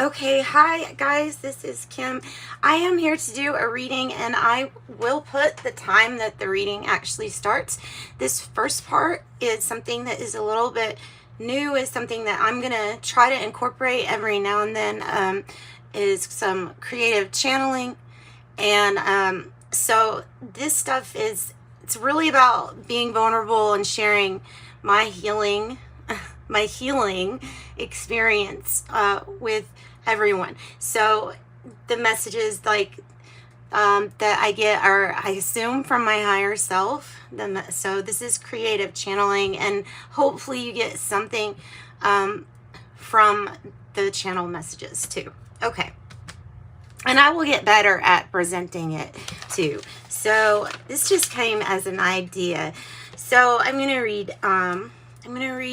Okay, hi guys, this is Kim. I am here to do a reading, and I will put the time that the reading actually starts. This first part is something that is a little bit new, is something that I'm going to try to incorporate every now and then, is some creative channeling. And so this stuff it's really about being vulnerable and sharing my healing experience with everyone. So the messages that I get are, I assume, from my higher self. So this is creative channeling, and hopefully you get something from the channel messages too. Okay. And I will get better at presenting it too. So this just came as an idea. So I'm going to read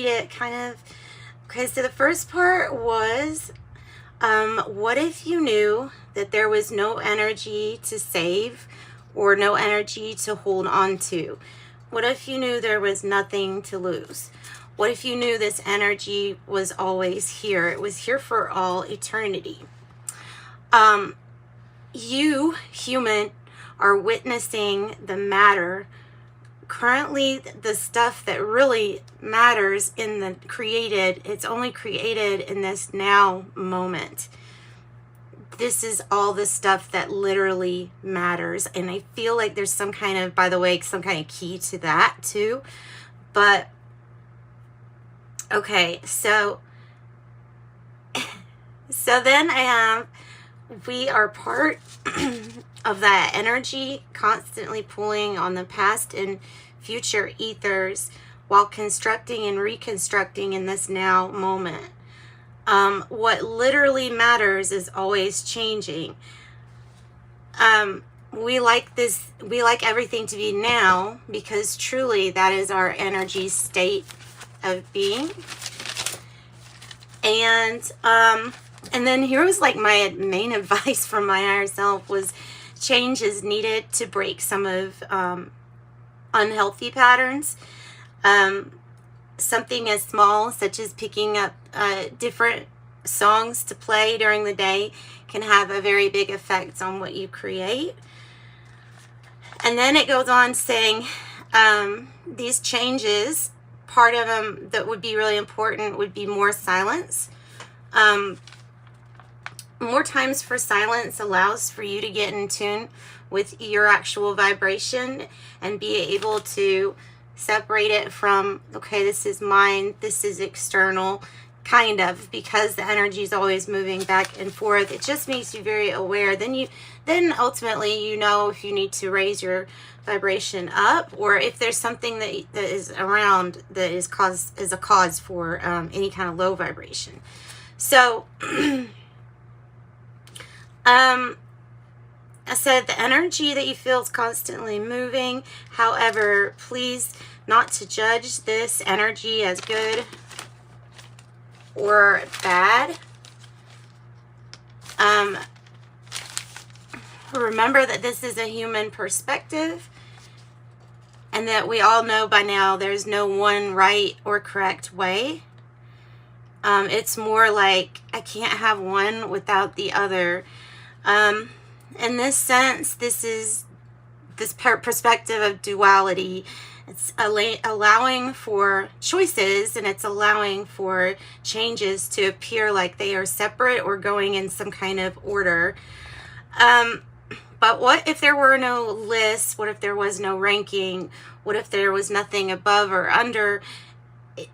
it kind of. Okay, so the first part was, what if you knew that there was no energy to save or no energy to hold on to? What if you knew there was nothing to lose? What if you knew this energy was always here? It was here for all eternity. You, human, are witnessing the matter. Currently, the stuff that really matters it's only created in this now moment. This is all the stuff that literally matters. And I feel like there's some kind of, by the way, some kind of key to that too. But, okay, so then I have, we are part of that energy constantly pulling on the past and future ethers while constructing and reconstructing in this now moment. What literally matters is always changing. We like everything to be now, because truly that is our energy state of being. And then here was like my main advice from my higher self was, change is needed to break some of unhealthy patterns. Something as small such as picking up different songs to play during the day can have a very big effect on what you create. And then it goes on saying, these changes, part of them that would be really important would be more silence. More times for silence allows for you to get in tune with your actual vibration and be able to separate it from, okay, this is mine, this is external, kind of, because the energy is always moving back and forth. It just makes you very aware. Then ultimately you know if you need to raise your vibration up, or if there's something that is around that is a cause for any kind of low vibration. So I said the energy that you feel is constantly moving. However, please not to judge this energy as good or bad. Remember that this is a human perspective, and that we all know by now there's no one right or correct way. It's more like I can't have one without the other. In this sense, this is this perspective of duality. It's allowing for choices, and it's allowing for changes to appear like they are separate or going in some kind of order. But what if there were no lists? What if there was no ranking? What if there was nothing above or under?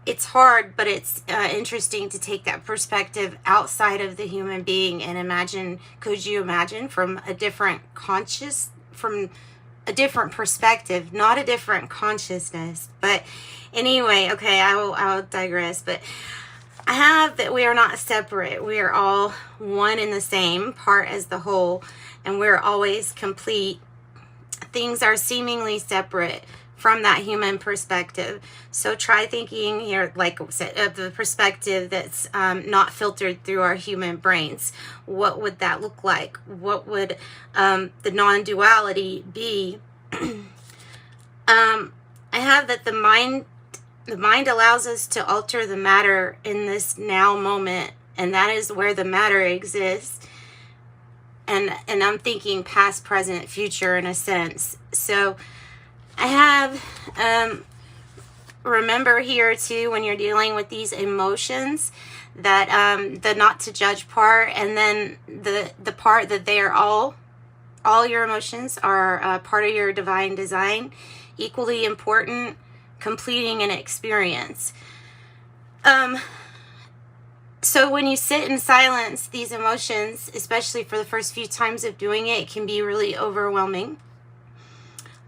It's hard, but it's interesting to take that perspective outside of the human being and imagine, could you imagine from a different perspective, not a different consciousness. But anyway, okay, I will digress. But I have that we are not separate. We are all one and the same, part as the whole, and we're always complete. Things are seemingly separate from that human perspective. So try thinking here, like I said, of the perspective that's not filtered through our human brains. What would that look like? What would the non-duality be? I have that the mind allows us to alter the matter in this now moment and that is where the matter exists. And I'm thinking past, present, future in a sense. So I have, remember here too, when you're dealing with these emotions, that the not to judge part, and then the part that they are all your emotions are part of your divine design, equally important, completing an experience. So when you sit in silence, these emotions, especially for the first few times of doing it, can be really overwhelming.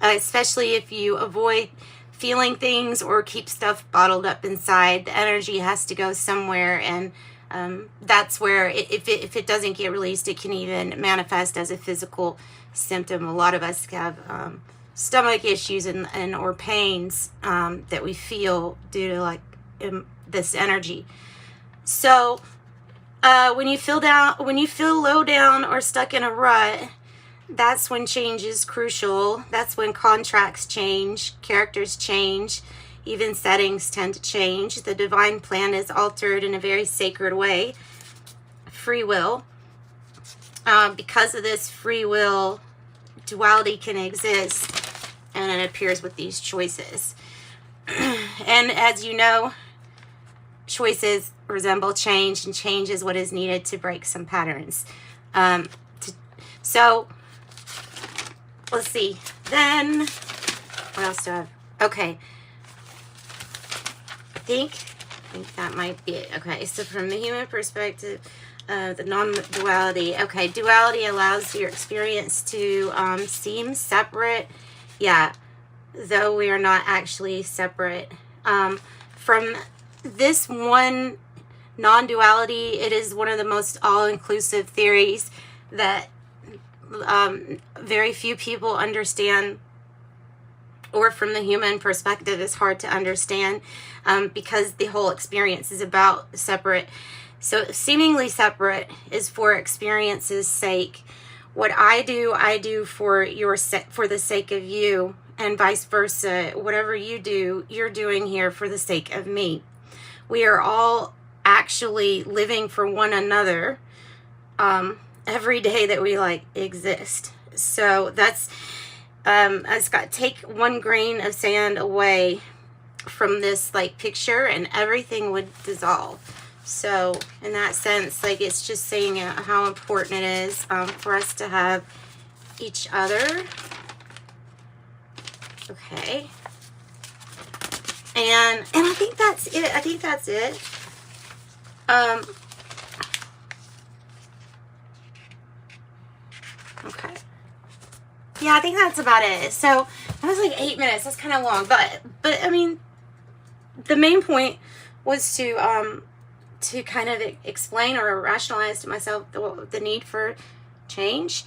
Especially if you avoid feeling things or keep stuff bottled up inside. The energy has to go somewhere, and that's where if it doesn't get released, it can even manifest as a physical symptom. A lot of us have stomach issues and or pains that we feel due to like this energy. So when you feel low down or stuck in a rut, that's when change is crucial. That's when contracts change, characters change, even settings tend to change. The divine plan is altered in a very sacred way. Free will. Because of this free will, duality can exist, and it appears with these choices. And as you know, choices resemble change, and change is what is needed to break some patterns. So let's see. Then what else do I have? Okay. I think that might be it. Okay, so from the human perspective, the non-duality. Okay, duality allows your experience to seem separate. Yeah, though we are not actually separate. From this one non-duality, it is one of the most all-inclusive theories that very few people understand, or from the human perspective is hard to understand, because the whole experience is about separate. So seemingly separate is for experience's sake. What I do for the sake of you, and vice versa. Whatever you do, you're doing here for the sake of me. We are all actually living for one another every day that we exist. So that's take one grain of sand away from this picture, and everything would dissolve. So in that sense, it's just saying how important it is for us to have each other. Okay. And I think that's it. Okay. Yeah, I think that's about it. So that was 8 minutes. That's kind of long, but I mean, the main point was to kind of explain or rationalize to myself the need for change,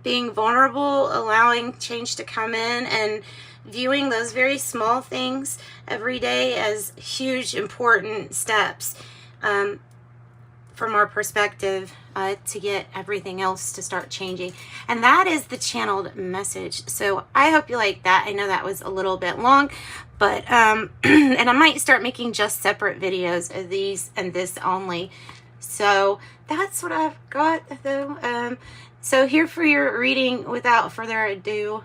being vulnerable, allowing change to come in, and viewing those very small things every day as huge, important steps from our perspective to get everything else to start changing. And that is the channeled message. So I hope you like that. I know that was a little bit long, but and I might start making just separate videos of these and this only. So that's what I've got though. So here for your reading, without further ado.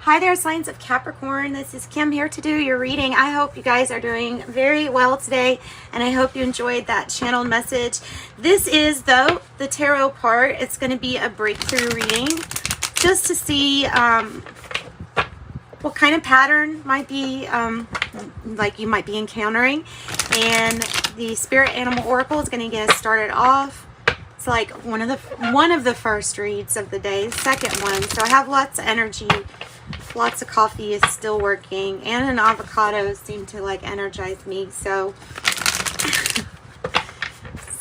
Hi there, signs of Capricorn. This is Kim here to do your reading. I hope you guys are doing very well today, and I hope you enjoyed that channeled message. This is, though, the tarot part. It's going to be a breakthrough reading just to see what kind of pattern might be, you might be encountering. And the Spirit Animal Oracle is going to get us started off. It's one of the first reads of the day, the second one. So I have lots of energy. Lots of coffee is still working, and an avocado seemed to energize me. So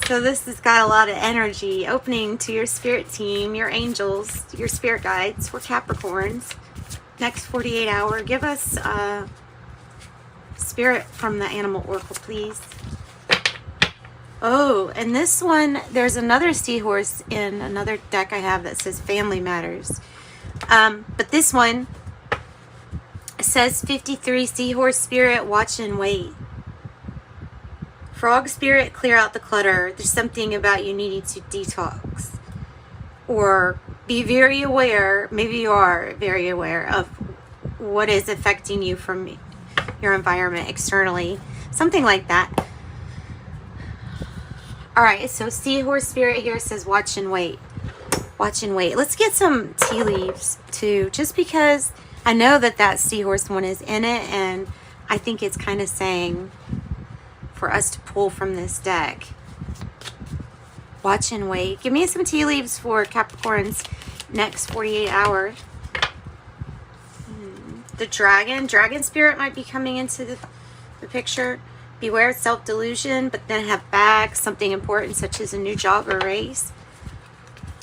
this has got a lot of energy. Opening to your spirit team, your angels, your spirit guides for Capricorns. Next 48 hour, give us spirit from the Animal Oracle, please. Oh, and this one, there's another seahorse in another deck I have that says Family Matters. But this one says 53 seahorse spirit, watch and wait. Frog spirit, clear out the clutter. There's something about you needing to detox. Or be very aware, maybe you are very aware of what is affecting you from your environment externally. Something like that. Alright, so seahorse spirit here says watch and wait. Watch and wait. Let's get some tea leaves too, just because I know that that seahorse one is in it, and I think it's kind of saying for us to pull from this deck. Watch and wait. Give me some tea leaves for Capricorn's next 48 hours. The dragon spirit might be coming into the picture. Beware self-delusion, but then have bags, something important such as a new job or raise.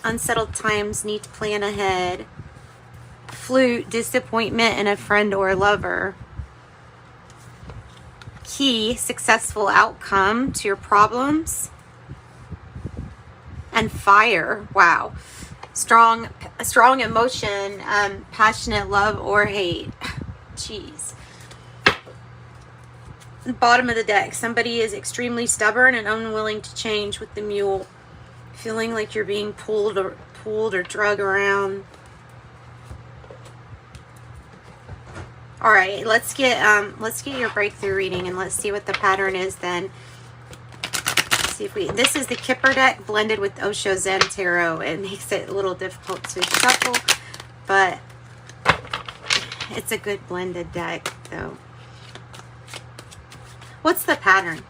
Unsettled times, need to plan ahead. Flute, disappointment in a friend or lover. Key, successful outcome to your problems. And fire, wow. Strong emotion, passionate love or hate. Jeez. The bottom of the deck, somebody is extremely stubborn and unwilling to change with the mule. Feeling like you're being pulled or drug around. All right, let's get your breakthrough reading, and let's see what the pattern is then. Let's see if we, this is the Kipper deck blended with Osho Zen Tarot. It makes it a little difficult to shuffle, but it's a good blended deck though. What's the pattern?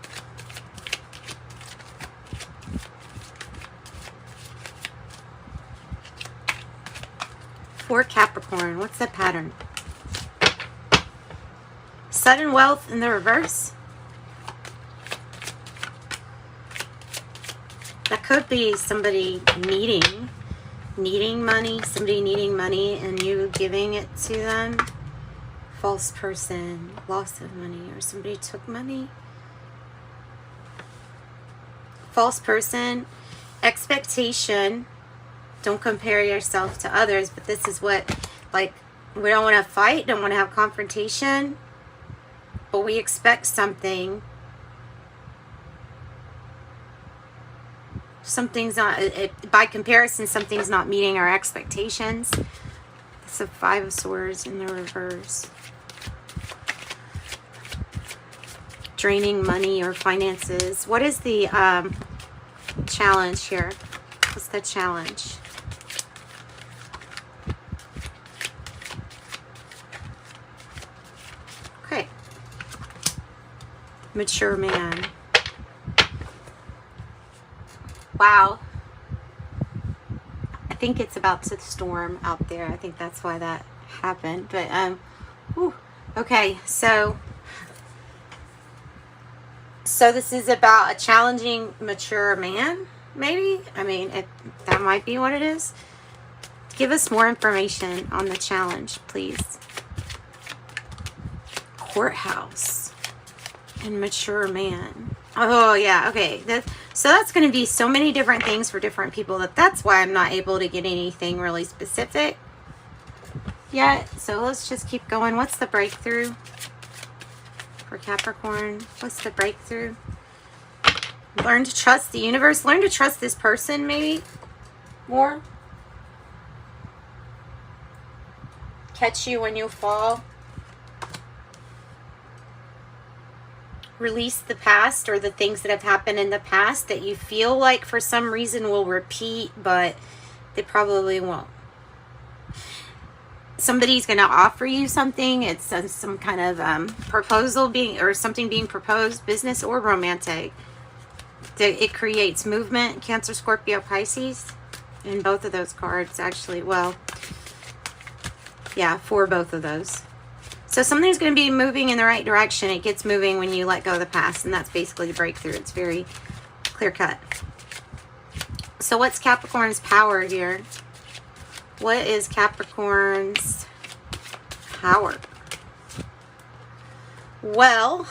For Capricorn, what's the pattern? Sudden wealth in the reverse. That could be somebody needing money, somebody needing money and you giving it to them. False person, loss of money, or somebody took money. False person, expectation. Don't compare yourself to others, but this is what, like, we don't want to fight, don't want to have confrontation, but we expect something. Something's not, by comparison, something's not meeting our expectations. It's a Five of Swords in the reverse. Draining money or finances. What is the challenge here? What's the challenge? Okay. Mature man. Wow. I think it's about to storm out there. I think that's why that happened. But whew. Okay, so this is about a challenging, mature man, maybe? I mean, that might be what it is. Give us more information on the challenge, please. Courthouse and mature man. Oh, yeah, okay. So that's going to be so many different things for different people that's why I'm not able to get anything really specific yet. So let's just keep going. What's the breakthrough for Capricorn? What's the breakthrough? Learn to trust the universe. Learn to trust this person maybe more. Catch you when you fall. Release the past or the things that have happened in the past that you feel like for some reason will repeat, but they probably won't. Somebody's going to offer you something. It's some kind of proposal or something being proposed, business or romantic. It creates movement. Cancer, Scorpio, Pisces. In both of those cards, actually. Well, yeah, for both of those. So something's going to be moving in the right direction. It gets moving when you let go of the past, and that's basically the breakthrough. It's very clear cut. So what's Capricorn's power here? What is Capricorn's power? Well,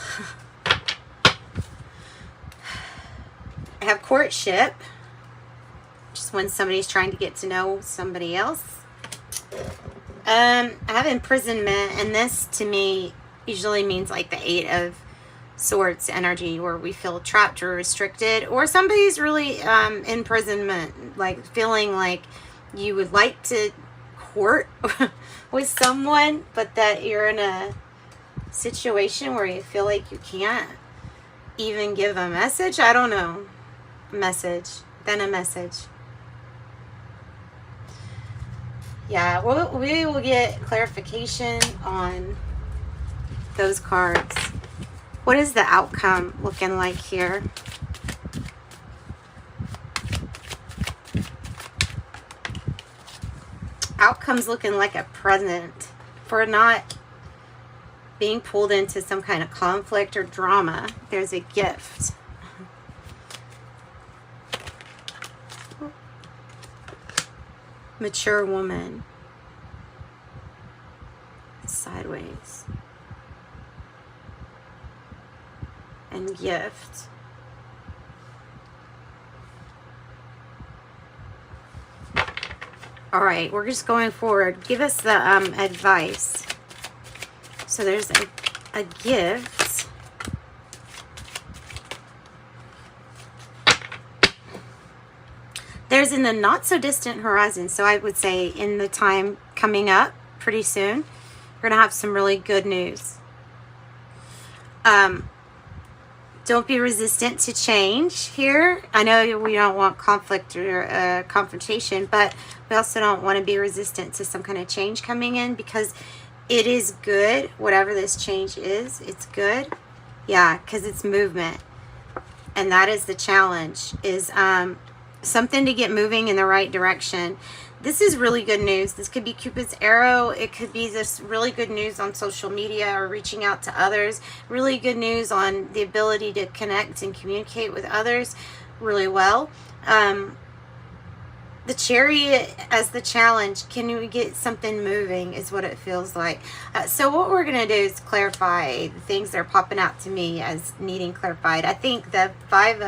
I have courtship, just when somebody's trying to get to know somebody else. I have imprisonment, and this to me usually means like the Eight of Swords energy, where we feel trapped or restricted, or somebody's really imprisonment, like feeling like you would like to court with someone, but that you're in a situation where you feel like you can't even give a message. I don't know. Message. Then a message. Yeah, we will get clarification on those cards. What is the outcome looking like here? Outcome's looking like a present for not being pulled into some kind of conflict or drama. There's a gift. Mature woman. Sideways. And gift. All right, we're just going forward. Give us the advice. So there's a gift. There's in the not so distant horizon. So I would say in the time coming up pretty soon, we're going to have some really good news. Don't be resistant to change here. I know we don't want conflict or confrontation, but we also don't want to be resistant to some kind of change coming in, because it is good. Whatever this change is, it's good. Yeah, because it's movement. And that is the challenge, is something to get moving in the right direction. This is really good news. This could be Cupid's arrow. It could be this really good news on social media or reaching out to others. Really good news on the ability to connect and communicate with others really well. The Chariot as the challenge. Can we get something moving is what it feels like. So what we're going to do is clarify the things that are popping out to me as needing clarified. I think the Five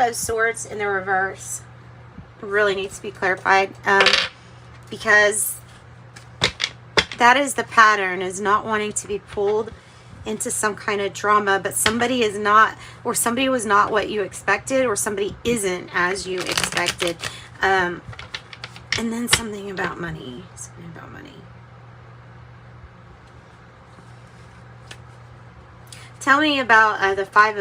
of Swords in the reverse really needs to be clarified, because that is the pattern, is not wanting to be pulled into some kind of drama, but somebody is not, or somebody was not what you expected, or somebody isn't as you expected. And then something about money. Tell me about the Five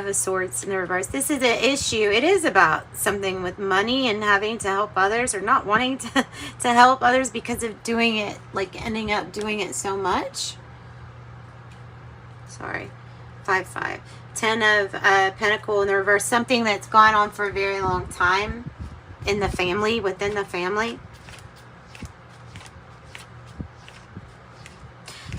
of Swords in the reverse. This is an issue. It is about something with money and having to help others, or not wanting to help others because of doing it, like ending up doing it so much. Sorry. 5-5. 10 of Pentacle in the reverse. Something that's gone on for a very long time in the family, within the family.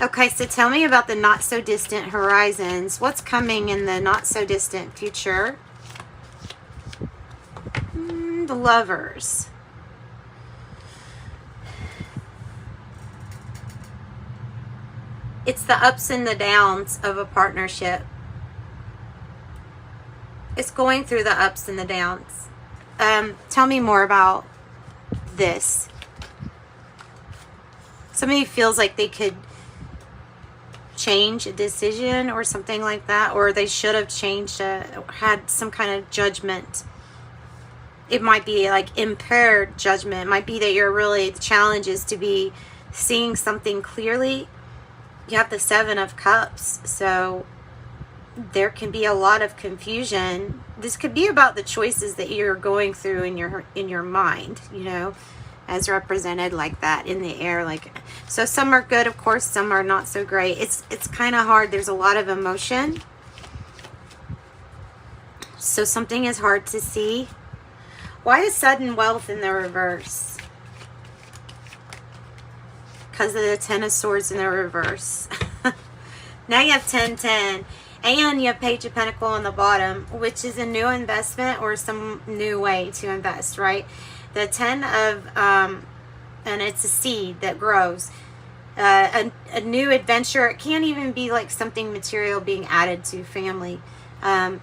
Okay, so tell me about the not so distant horizons. What's coming in the not so distant future? The Lovers. It's the ups and the downs of a partnership. It's going through the ups and the downs. Tell me more about this. Somebody feels like they could change a decision or something like that, or they should have changed, had some kind of judgment. It might be like impaired judgment. It might be that you're really, the challenge is to be seeing something clearly. You have the 7 of Cups, so there can be a lot of confusion. This could be about the choices that you're going through in your mind, you know, as represented like that in the air. Like, so some are good, of course, some are not so great. It's kind of hard. There's a lot of emotion, so something is hard to see. Why is sudden wealth in the reverse? Because of the 10 of Swords in the reverse. Now you have 10-10. And you have Page of Pentacle on the bottom, which is a new investment or some new way to invest, right? The 10 of, and it's a seed that grows. A new adventure. It can't even be like something material being added to family. 10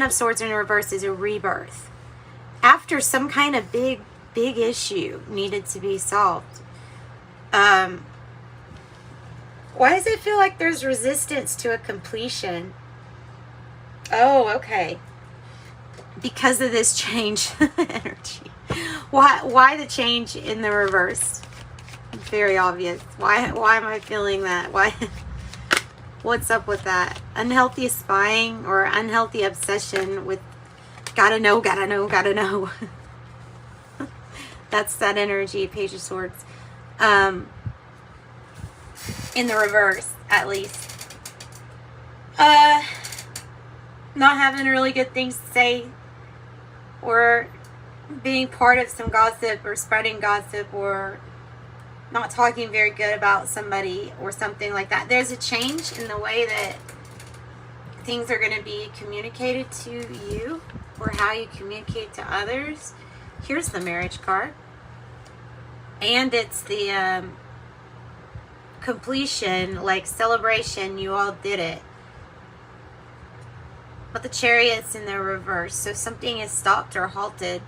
of Swords in reverse is a rebirth. After some kind of big issue needed to be solved. Why does it feel like there's resistance to a completion? Oh, okay. Because of this change energy. Why the change in the reverse? Very obvious. Why am I feeling that? Why? What's up with that? Unhealthy spying or unhealthy obsession with gotta know, gotta know, gotta know. That's that energy, Page of Swords. In the reverse, at least. Not having really good things to say, or being part of some gossip, or spreading gossip, or not talking very good about somebody, or something like that. There's a change in the way that things are going to be communicated to you, or how you communicate to others. Here's the Marriage card. And it's the completion, like celebration, you all did it. But the Chariot's in the reverse, so something is stopped or halted.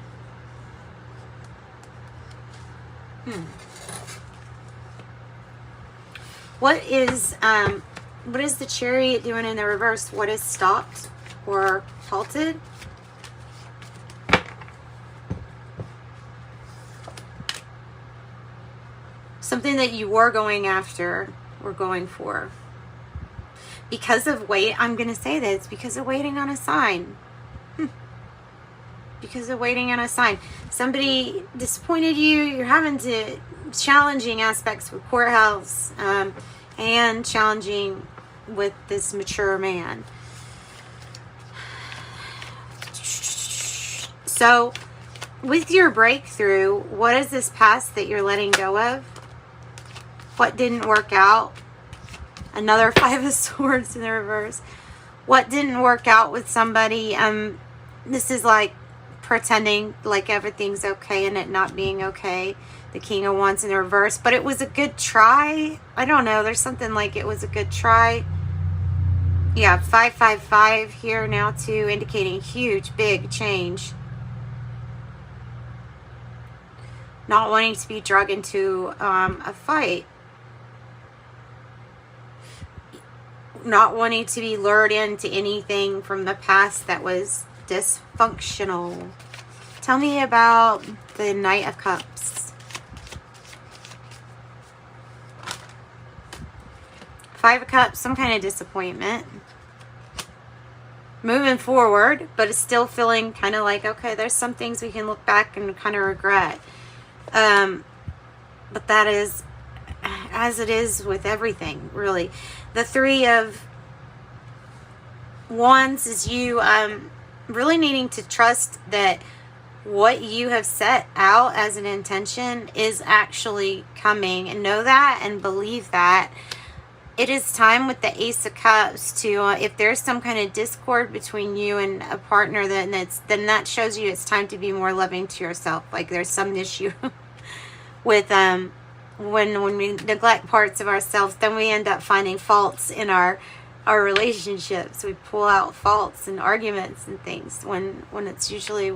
What is the Chariot doing in the reverse? What is stopped or halted? Something that you were going after or going for. Because of I'm going to say this, because of waiting on a sign. Because of waiting on a sign. Somebody disappointed you. You're having to challenging aspects with courthouse, and challenging with this mature man. So, with your breakthrough, what is this past that you're letting go of? What didn't work out? Another Five of Swords in the reverse. What didn't work out with somebody? This is like pretending like everything's okay and it not being okay. The King of Wands in the reverse. But it was a good try. I don't know. There's something like it was a good try. Yeah, 555 here now too, indicating huge, big change. Not wanting to be dragged into a fight. Not wanting to be lured into anything from the past that was dysfunctional. Tell me about the Knight of Cups. Five of Cups, some kind of disappointment. Moving forward, but it's still feeling kind of like, okay, there's some things we can look back and kind of regret. But that is, as it is with everything, really. The Three of Wands is you really needing to trust that what you have set out as an intention is actually coming, and know that and believe that. It is time with the Ace of Cups to, if there's some kind of discord between you and a partner, then that shows you it's time to be more loving to yourself. Like there's some issue with when we neglect parts of ourselves, then we end up finding faults in our relationships. We pull out faults and arguments and things when it's usually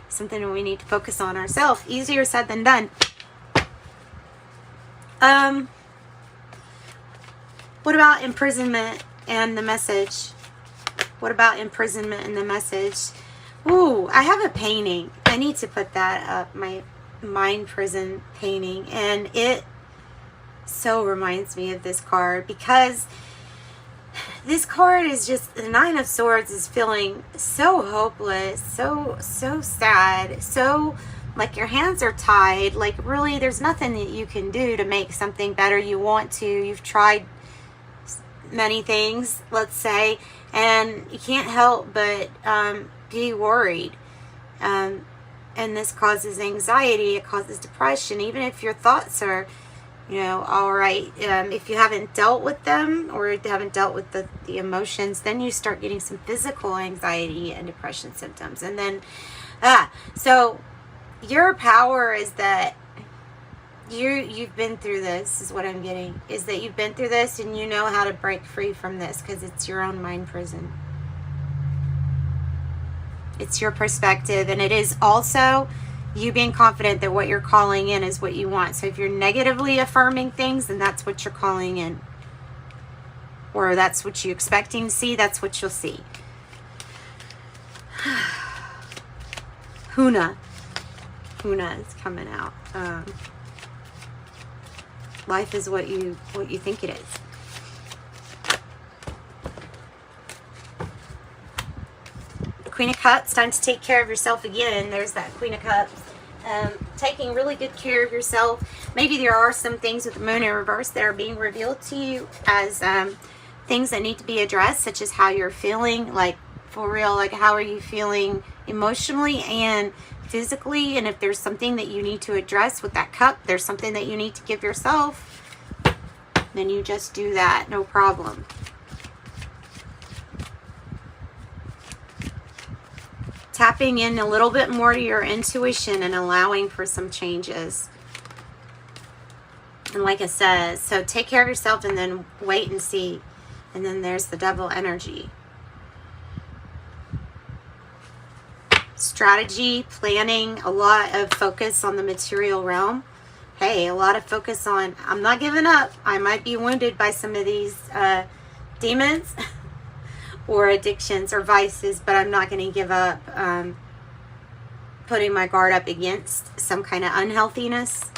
something we need to focus on ourselves. Easier said than done. What about imprisonment and the message? What about imprisonment and the message? Ooh, I have a painting. I need to put that up, my mind prison painting, and it so reminds me of this card, because this card is just, the Nine of Swords is feeling so hopeless, so sad, so like your hands are tied, like really there's nothing that you can do to make something better. You want to, you've tried many things, let's say, and you can't help but be worried. And this causes anxiety, it causes depression, even if your thoughts are, all right. If you haven't dealt with them, or you haven't dealt with the emotions, then you start getting some physical anxiety and depression symptoms. And then, so your power is that you've been through this, is what I'm getting, is that you've been through this and you know how to break free from this, because it's your own mind prison. It's your perspective, and it is also you being confident that what you're calling in is what you want. So if you're negatively affirming things, then that's what you're calling in. Or that's what you're expecting to see, that's what you'll see. Huna is coming out. Life is what you think it is. Queen of Cups, time to take care of yourself again. There's that Queen of Cups. Taking really good care of yourself. Maybe there are some things with the moon in reverse that are being revealed to you as things that need to be addressed, such as how you're feeling, like for real, like how are you feeling emotionally and physically, and if there's something that you need to address with that cup, there's something that you need to give yourself, then you just do that, no problem. Tapping in a little bit more to your intuition and allowing for some changes. And like I said, so take care of yourself and then wait and see. And then there's the Devil energy. Strategy, planning, a lot of focus on the material realm. Hey, a lot of focus on, I'm not giving up. I might be wounded by some of these demons or addictions or vices, but I'm not going to give up putting my guard up against some kind of unhealthiness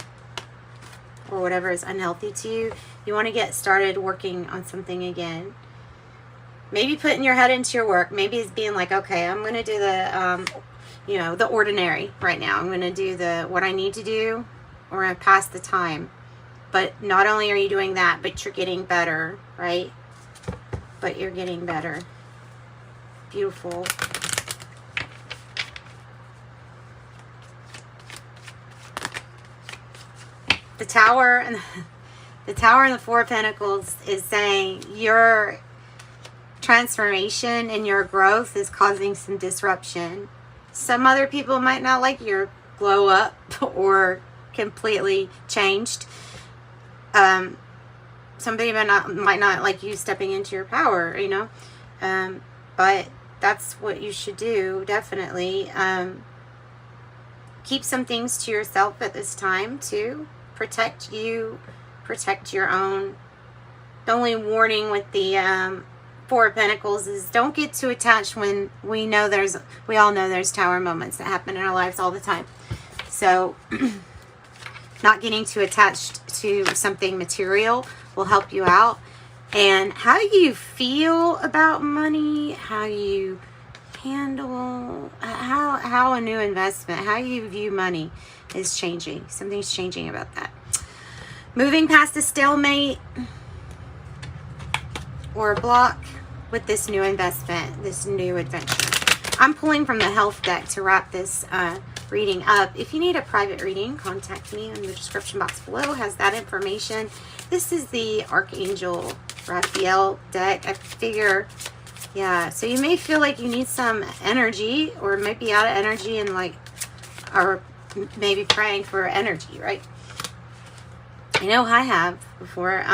or whatever is unhealthy to you. You want to get started working on something again. Maybe putting your head into your work. Maybe it's being like, okay, I'm going to do the, you know, the ordinary right now. I'm going to do what I need to do, or I'm pass the time. But not only are you doing that, but you're getting better, right? But you're getting better. Beautiful. The Tower and the Four of Pentacles is saying your transformation and your growth is causing some disruption. Some other people might not like your glow up or completely changed. Somebody might not like you stepping into your power, you know. But that's what you should do, definitely. Keep some things to yourself at this time, too. Protect you. Protect your own. The only warning with the Four of Pentacles is don't get too attached when we all know there's tower moments that happen in our lives all the time. So not getting too attached to something material will help you out. And how you feel about money, how you handle, how a new investment, how you view money is changing. Something's changing about that. Moving past a stalemate or a block with this new investment, this new adventure. I'm pulling from the health deck to wrap this reading up. If you need a private reading, contact me in the description box below. Has that information. This is the Archangel Raphael deck. I figure, yeah, so you may feel like you need some energy, or might be out of energy and like, or maybe praying for energy, right? I know I have before.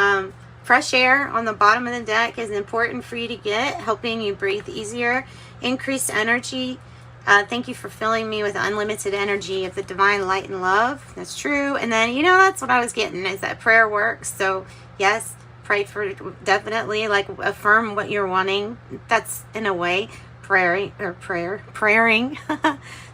Fresh air on the bottom of the deck is important for you to get, helping you breathe easier. Increased energy. Thank you for filling me with unlimited energy of the divine light and love. That's true. And then, you know, that's what I was getting, is that prayer works. So yes, pray for, definitely, like, affirm what you're wanting. That's in a way praying.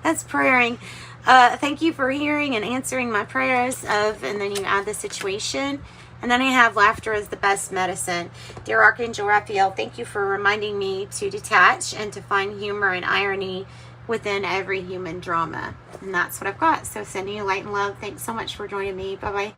That's praying. Thank you for hearing and answering my prayers of, and then you add the situation. And then I have laughter is the best medicine. Dear Archangel Raphael, thank you for reminding me to detach and to find humor and irony within every human drama. And that's what I've got. So sending you light and love. Thanks so much for joining me. Bye-bye.